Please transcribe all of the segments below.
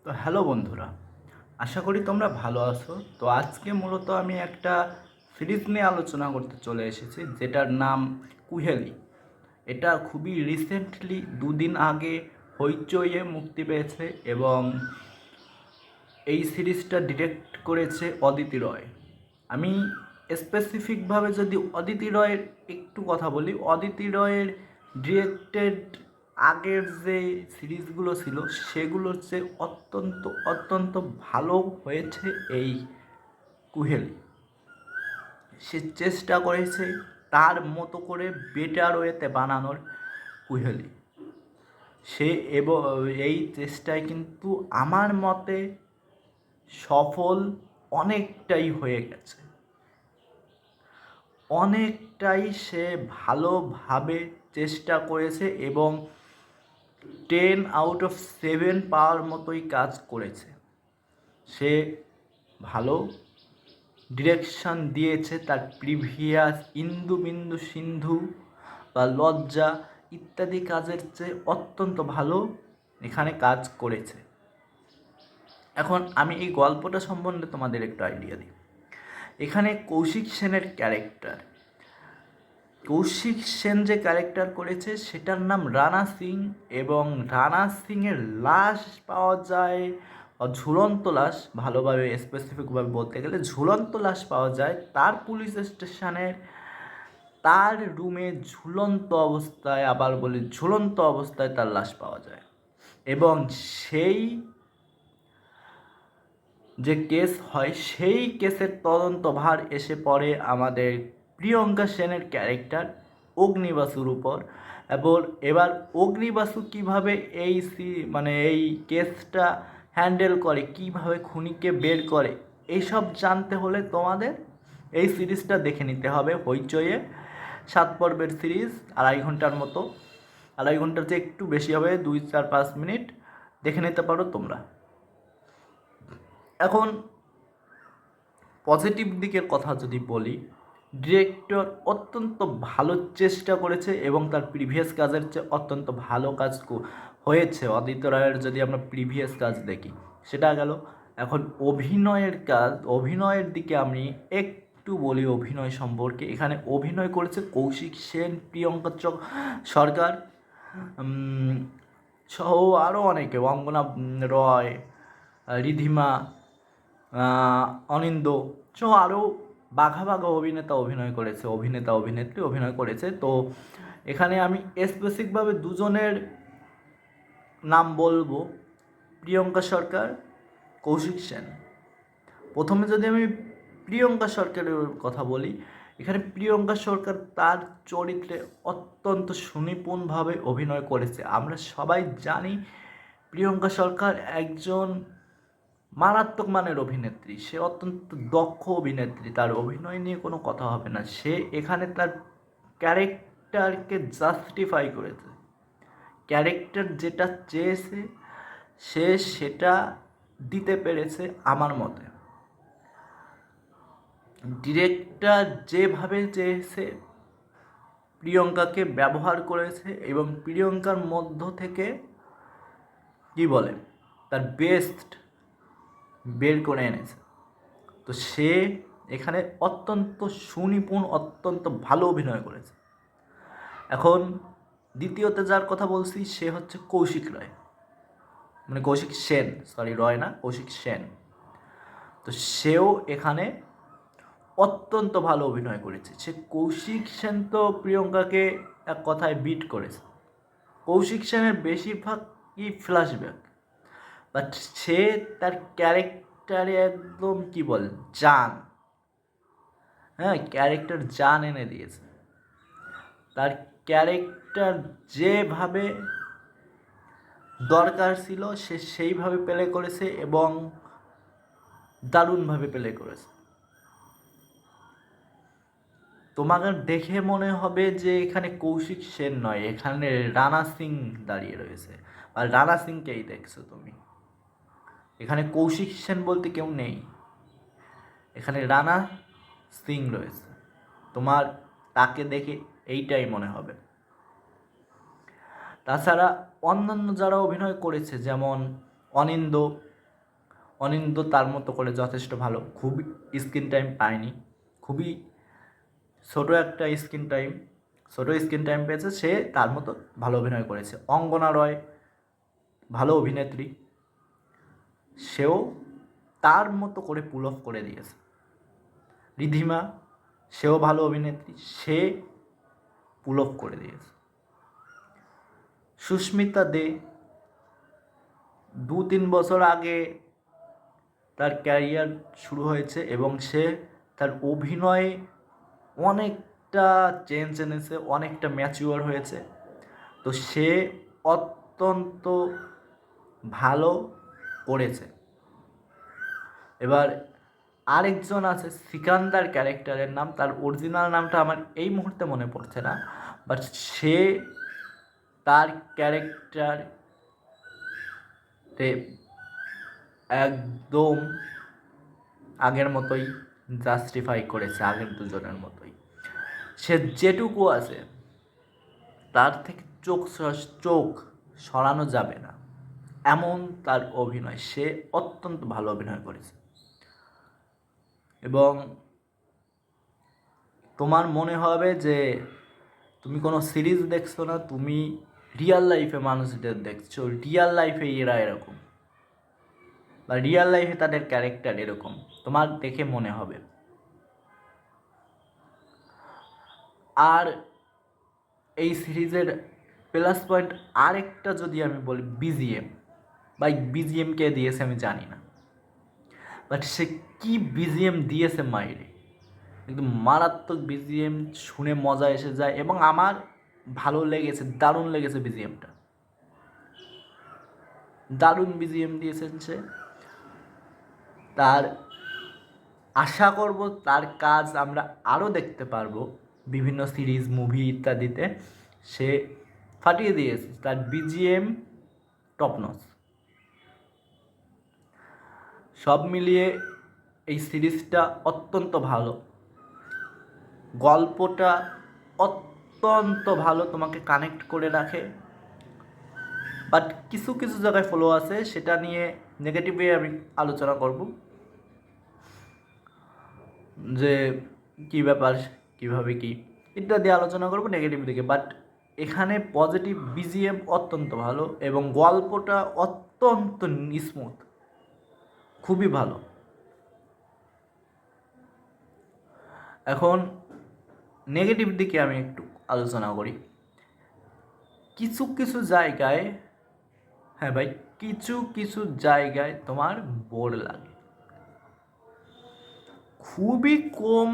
তো হ্যালো বন্ধুরা, আশা করি তোমরা ভালো আছো। তো আজকে মূলত আমি একটা সিরিজ নিয়ে আলোচনা করতে চলে এসেছি, যেটার নাম কুহেলি। এটা খুবই রিসেন্টলি দুদিন আগে হইচইয়ে মুক্তি পেয়েছে এবং এই সিরিজটা ডিরেক্ট করেছে অদিতি রয়। আমি স্পেসিফিকভাবে যদি অদিতি রয়ের একটু কথা বলি, অদিতি রয়ের ডিরেক্টেড আগের যে সিরিজগুলো ছিল সেগুলোর চেয়ে অত্যন্ত অত্যন্ত ভালো হয়েছে এই কুহেলি। সে চেষ্টা করেছে তার মতো করে বেটার ওয়েতে বানানোর কুহেলি। সে এবং এই চেষ্টায় কিন্তু আমার মতে সফল অনেকটাই হয়ে গেছে। অনেকটাই সে ভালোভাবে চেষ্টা করেছে এবং 10 আউট অফ 7 পাওয়ার মতোই কাজ করেছে। সে ভালো ডিরেকশন দিয়েছে। তার প্রিভিয়াস ইন্দু বিন্দু সিন্ধু বা লজ্জা ইত্যাদি কাজের চেয়ে অত্যন্ত ভালো এখানে কাজ করেছে। এখন আমি এই গল্পটা সম্বন্ধে তোমাদের একটু আইডিয়া দিই। এখানে কৌশিক সেনের ক্যারেক্টার, কৌশিক সেন যে ক্যারেক্টার করেছে সেটার নাম রানা সিং, এবং রানা সিংয়ের লাশ পাওয়া যায়, ঝুলন্ত লাশ, ভালোভাবে স্পেসিফিকভাবে বলতে গেলে ঝুলন্ত লাশ পাওয়া যায় তার পুলিশ স্টেশনের, তার রুমে ঝুলন্ত অবস্থায়, আবার বলি ঝুলন্ত অবস্থায় তার লাশ পাওয়া যায়। এবং সেই যে কেস হয় সেই কেসের তদন্তভার এসে পড়ে আমাদের প্রিয়ঙ্কা সেনের ক্যারেক্টার অগ্নিবাসুর উপর। এবং এবার অগ্নিবাসু কীভাবে এই কেসটা হ্যান্ডেল করে, কিভাবে খুনিকে বের করে, এইসব জানতে হলে তোমাদের এই সিরিজটা দেখে নিতে হবে। হইচইয়ে 7 পর্বের সিরিজ, 2.5 ঘন্টার মতো, 2.5 ঘন্টার চেয়ে একটু বেশি হবে, 2-4-5 মিনিট দেখে নিতে পারো তোমরা। এখন পজিটিভ দিকের কথা যদি বলি, ডিরেক্টর অত্যন্ত ভালো চেষ্টা করেছে এবং তার প্রিভিয়াস কাজের চেয়ে অত্যন্ত ভালো কাজ হয়েছে। অদিত্য রায়ের যদি আমরা প্রিভিয়াস কাজ দেখি সেটা গেল। এখন অভিনয়ের দিকে আমি একটু বলি অভিনয় সম্পর্কে। এখানে অভিনয় করেছে কৌশিক সেন, প্রিয়ঙ্কা সরকার সহ আরও অনেকে, অঙ্গনা রয়, রিধিমা, অনিন্দ সহ আরও বাঘা বাঘা অভিনেতা অভিনেত্রী অভিনয় করেছে। তো এখানে আমি স্পেসিফিকভাবে দুজনের নাম বলবো, প্রিয়ঙ্কা সরকার, কৌশিক সেন। প্রথমে যদি আমি প্রিয়ঙ্কা সরকারের কথা বলি, এখানে প্রিয়ঙ্কা সরকার তার চরিত্রে অত্যন্ত সুনিপুণভাবে অভিনয় করেছে। আমরা সবাই জানি প্রিয়ঙ্কা সরকার একজন মারাত্মক মানের অভিনেত্রী, সে অত্যন্ত দক্ষ অভিনেত্রী, তার অভিনয় নিয়ে কোনো কথা হবে না। সে এখানে তার ক্যারেক্টারকে জাস্টিফাই করেছে। ক্যারেক্টার যেটা চেয়েছে সে সেটা দিতে পেরেছে আমার মতে। ডিরেক্টর যেভাবে চেয়েছে প্রিয়ঙ্কাকে ব্যবহার করেছে এবং প্রিয়ঙ্কার মধ্য থেকে কি বলে তার বেস্ট বের করে এনেছে। তো সে এখানে অত্যন্ত সুনিপুণ, অত্যন্ত ভালো অভিনয় করেছে। এখন দ্বিতীয়তে যার কথা বলছি সে হচ্ছে কৌশিক রায়, মানে কৌশিক সেন, সরি রয় না, কৌশিক সেন। তো সেও এখানে অত্যন্ত ভালো অভিনয় করেছে। কৌশিক সেন তো প্রিয়ঙ্কাকে এক কথায় বিট করেছে। কৌশিক সেনের বেশিরভাগই ফ্ল্যাশব্যাক, বাট সে তার ক্যারেক্টারে একদম কি বল জান, হ্যাঁ ক্যারেক্টার জান এনে দিয়েছে। তার ক্যারেক্টার যেভাবে দরকার ছিল সে সেইভাবে প্লে করেছে এবং দারুণভাবে প্লে করেছে। তোমাকে দেখে মনে হবে যে এখানে কৌশিক সেন নয়, এখানে রানা সিং দাঁড়িয়ে রয়েছে, আর রানা সিংকেই দেখছো তুমি। এখানে কৌশিক সেন বলতে কেউ নেই, এখানে রানা সিং রয়েছে। তোমার তাকে দেখে এইটাই মনে হবে। তাছাড়া অন্যান্য যারা অভিনয় করেছে যেমন অনিন্দ, অনিন্দ তার মতো করে যথেষ্ট ভালো, খুবই স্ক্রিন টাইম পায়নি, খুবই ছোটো স্ক্রিন টাইম পেয়েছে, সে তার মতো ভালো অভিনয় করেছে। অঙ্গনা রয় ভালো অভিনেত্রী, সেও তার মতো করে পুল অফ করে দিয়েছে। রিধিমা, সেও ভালো অভিনেত্রী, সে পুল অফ করে দিয়েছে। সুস্মিতা দে 2-3 বছর আগে তার ক্যারিয়ার শুরু হয়েছে এবং সে তার অভিনয়ে অনেকটা চেঞ্জ এনেছে, অনেকটা ম্যাচিওর হয়েছে। তো সে অত্যন্ত ভালো করেছে। এবার আরেকজন আছে সিকান্দার ক্যারেক্টারের নাম, তার অরিজিনাল নামটা আমার এই মুহূর্তে মনে পড়ছে না, বাট সে তার ক্যারেক্টারে একদম আগের মতোই জাস্টিফাই করেছে, আগের দুজনের মতোই। সে যেটুকু আছে তার থেকে চোখ সরানো যাবে না, এমন তার অভিনয়। সে অত্যন্ত ভালো অভিনয় করেছে। এবং তোমার মনে হবে যে তুমি কোনো সিরিজ দেখছো না, তুমি রিয়েল লাইফে মানুষদের দেখছো, রিয়েল লাইফে এরা এরকম, বা রিয়েল লাইফে তাদের ক্যারেক্টার এরকম, তোমার দেখে মনে হবে। আর এই সিরিজের প্লাস পয়েন্ট আরেকটা যদি আমি বলি, বিজিএম। ভাই বিজিএম কে দিয়েছে আমি জানি না, বাট সে কি বিজিএম দিয়েছে মাইরে, কিন্তু মারাত্মক বিজিএম, শুনে মজা এসে যায়। এবং আমার ভালো লেগেছে, দারুণ লেগেছে বিজিএমটা, দারুণ বিজিএম দিয়েছেন সে। তার আশা করব তার কাজ আমরা আরও দেখতে পারবো বিভিন্ন সিরিজ, মুভি ইত্যাদিতে। সে ফাটিয়ে দিয়েছে, তার বিজিএম টপ নচ। সব মিলিয়ে এই সিরিজটা অত্যন্ত ভালো, গল্পটা অত্যন্ত ভালো, তোমাকে কানেক্ট করে রাখে। বাট কিছু কিছু জায়গায় ফলো আছে, সেটা নিয়ে নেগেটিভে আমি আলোচনা করব, যে কী ব্যাপার, কীভাবে কী ইত্যাদি আলোচনা করব নেগেটিভ দিকে। বাট এখানে পজিটিভ, বিজিএম অত্যন্ত ভালো এবং গল্পটা অত্যন্ত স্মুথ, খুবই ভালো। এখন নেগেটিভ দিকে আমি একটু আলোচনা করি। কিছু কিছু জায়গায়, হ্যাঁ ভাই, কিছু কিছু জায়গায় তোমার বোর লাগে, খুবই কম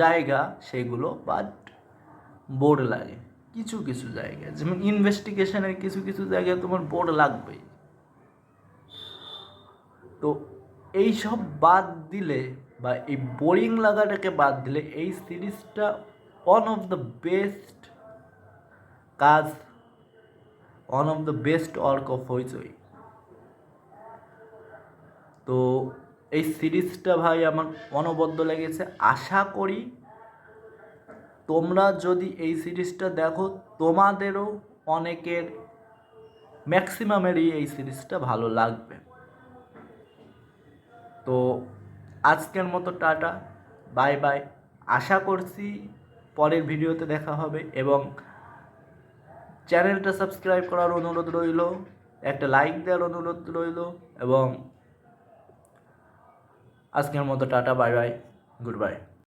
জায়গা সেগুলো, বাট বোর লাগে কিছু কিছু জায়গায়। যেমন ইনভেস্টিগেশনের কিছু কিছু জায়গায় তোমার বোর লাগবেই। তো এই সব বাদ দিলে, বা এই বোরিং লাগাটাকে বাদ দিলে, এই সিরিজটা ওয়ান অফ দ্য বেস্ট কাজ, one of the best work of হইচই। তো এই সিরিজটা ভাই আমার অনবদ্য লেগেছে। আশা করি তোমরা যদি এই সিরিজটা দেখো, তোমাদেরও অনেকের, ম্যাক্সিমামেরই এই সিরিজটা ভালো লাগবে। তো আজকের মতো টাটা, বাই বাই। আশা করছি পরের ভিডিওতে দেখা হবে, এবং চ্যানেলটা সাবস্ক্রাইব করার অনুরোধ রইল, একটা লাইক দেওয়ার অনুরোধ রইল, এবং আজকের মতো tata, bye bye, good bye.